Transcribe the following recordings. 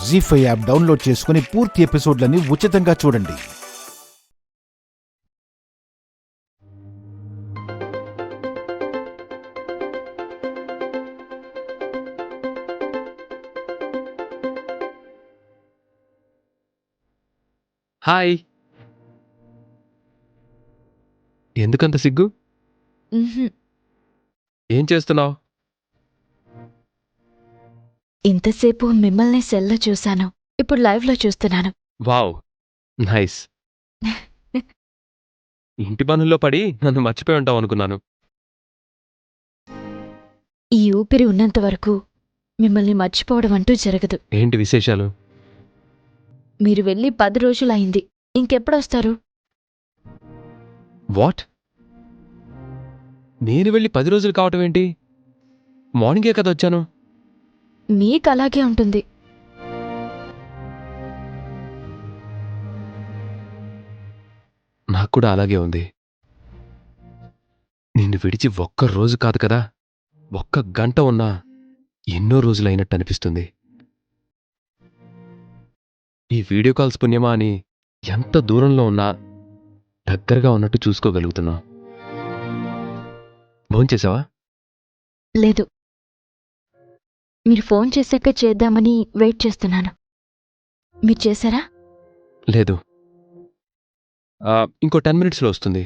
జీ5 app download చేసుకుని పూర్తి ఎపిసోడ్లని ఉచితంగా చూడండి. హాయ్. ఎందుకంత సిగ్గు? ఏం చేస్తున్నావు? ఇంతసేపు మిమ్మల్ని సెల్లో చూశాను, ఇప్పుడు లైవ్లో చూస్తున్నాను. Wow, nice. ఇంటి పనుల్లో పడి నన్ను మర్చిపోయి ఉంటావు అనుకున్నాను. ఈ ఊపిరి ఉన్నంత వరకు మిమ్మల్ని మర్చిపోవడం అంటూ జరగదు. ఏంటి విశేషాలు? మీరు వెళ్ళి 10 రోజులైంది, ఇంకెప్పుడొస్తారు? వాట్? నేను వెళ్ళి 10 రోజులు కావటం ఏంటి? మార్నింగే కదా వచ్చాను. మీకలాగే ఉంటుంది. నాకు కూడా అలాగే ఉంది. నిన్ను విడిచి ఒక్క రోజు కాదు కదా, ఒక్క గంట ఉన్నా ఎన్నో రోజులైనట్టు అనిపిస్తుంది. ఈ వీడియో కాల్స్ పుణ్యమా అని ఎంత దూరంలో ఉన్నా దగ్గరగా ఉన్నట్టు చూసుకోగలుగుతున్నా. భోంచేసావా? లేదు, మీరు ఫోన్ చేశాక చేద్దామని వెయిట్ చేస్తున్నాను. మీరు చేశారా? లేదు, ఇంకో 10 మినిట్స్లో వస్తుంది.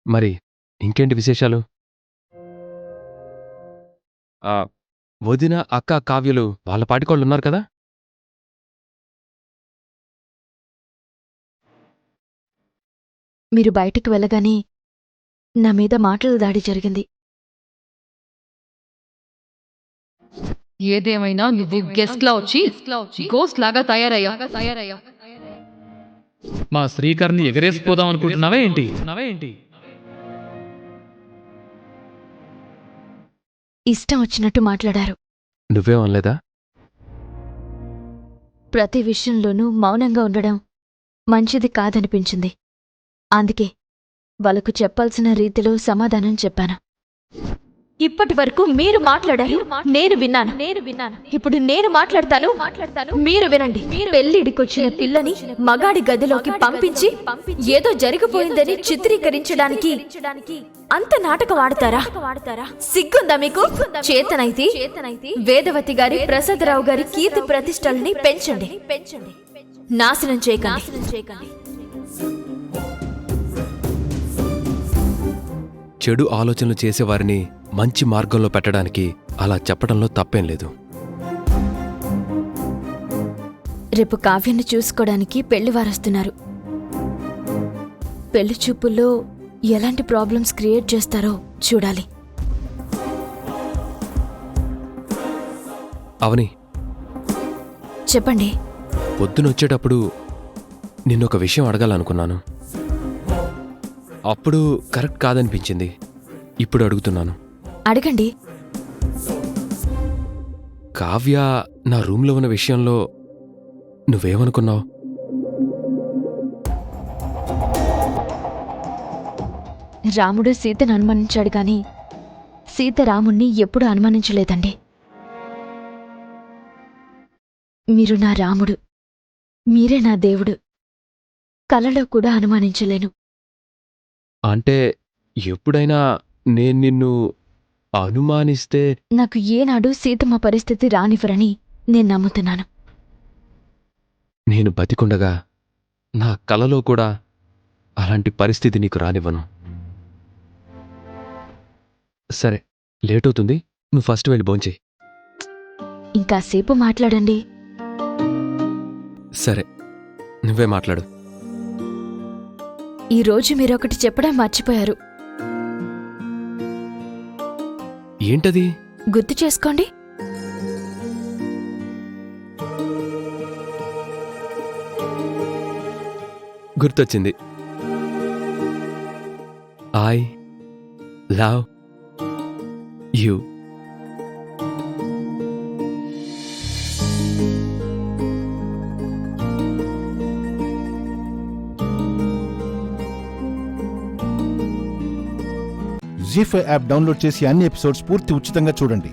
మరి ఇంకేంటి విశేషాలు? వదిన, అక్క, కావ్యులు వాళ్ళ పాటికోళ్ళు ఉన్నారు కదా? మీరు బయటికి వెళ్ళగానే నా మీద మాటల దాడి జరిగింది. ఏదేమైనా నువ్వు గెస్ట్ లా వచ్చి గోస్ట్ లాగా తయారయ్యా. మా శ్రీకర్ని ఎగరేసిపోదాం అనుకుంటున్నావే ఏంటి? ఇష్టం వచ్చినట్టు మాట్లాడారు. నువ్వేం అనలేదా? ప్రతి విషయంలోనూ మౌనంగా ఉండడం మంచిది కాదనిపించింది. అందుకే వాళ్ళకు చెప్పాల్సిన రీతిలో సమాధానం చెప్పాను. ఇప్పటి వరకు మీరు మాట్లాడారు, నేను విన్నాను. ఇప్పుడు నేను మాట్లాడతాను, మీరు వినండి. పెళ్లిడికొచ్చిన పిల్లని మగాడి గదిలోకి పంపించి ఏదో జరిగిపోయిందని చిత్రీకరించడానికి అంత నాటకం ఆడతారా? సిగ్గుందా మీకు? చేతనైతే వేదవతి గారి, ప్రసాదరావు గారి కీర్తి ప్రతిష్టల్ని పెంచండి, నాశనం చేయకండి. చెడు ఆలోచనలు చేసేవారిని మంచి మార్గంలో పెట్టడానికి అలా చెప్పడంలో తప్పేం లేదు. రేపు కావ్యాన్ని చూసుకోవడానికి పెళ్లివారొస్తున్నారు. పెళ్లి చూపుల్లో ఎలాంటి ప్రాబ్లమ్స్ క్రియేట్ చేస్తారో చూడాలి. అవని, చెప్పండి. పొద్దునొచ్చేటప్పుడు నిన్నొక విషయం అడగాలనుకున్నాను. అప్పుడు కరెక్ట్ కాదనిపించింది. ఇప్పుడు అడుగుతున్నాను. అడగండి. కావ్య నా రూమ్లో ఉన్న విషయంలో నువ్వేమనుకున్నావు? రాముడు సీతను అనుమానించాడు గాని సీత రాముణ్ణి ఎప్పుడూ అనుమానించలేదండి. మీరు నా రాముడు, మీరే నా దేవుడు. కలలో కూడా అనుమానించలేను. అంటే ఎప్పుడైనా నేను నిన్ను అనుమానిస్తే? నాకు ఏనాడు సీతమ్మ పరిస్థితి రానివ్వరని నేను నమ్ముతున్నాను. నేను బతికుండగా నా కలలో కూడా అలాంటి పరిస్థితి నీకు రానివ్వను. సరే, లేటవుతుంది, నువ్వు ఫస్ట్ వెళ్ళి భోంచేయి. ఇంకాసేపు మాట్లాడండి. సరే, నువ్వే మాట్లాడు. ఈరోజు మీరొకటి చెప్పడం మర్చిపోయారు. ఏంటది? గుర్తు చేసుకోండి. గుర్తొచ్చింది. I love you. ZEE5 app download చేసి అన్ని ఎపిసోడ్స్ పూర్తి ఉచితంగా చూడండి.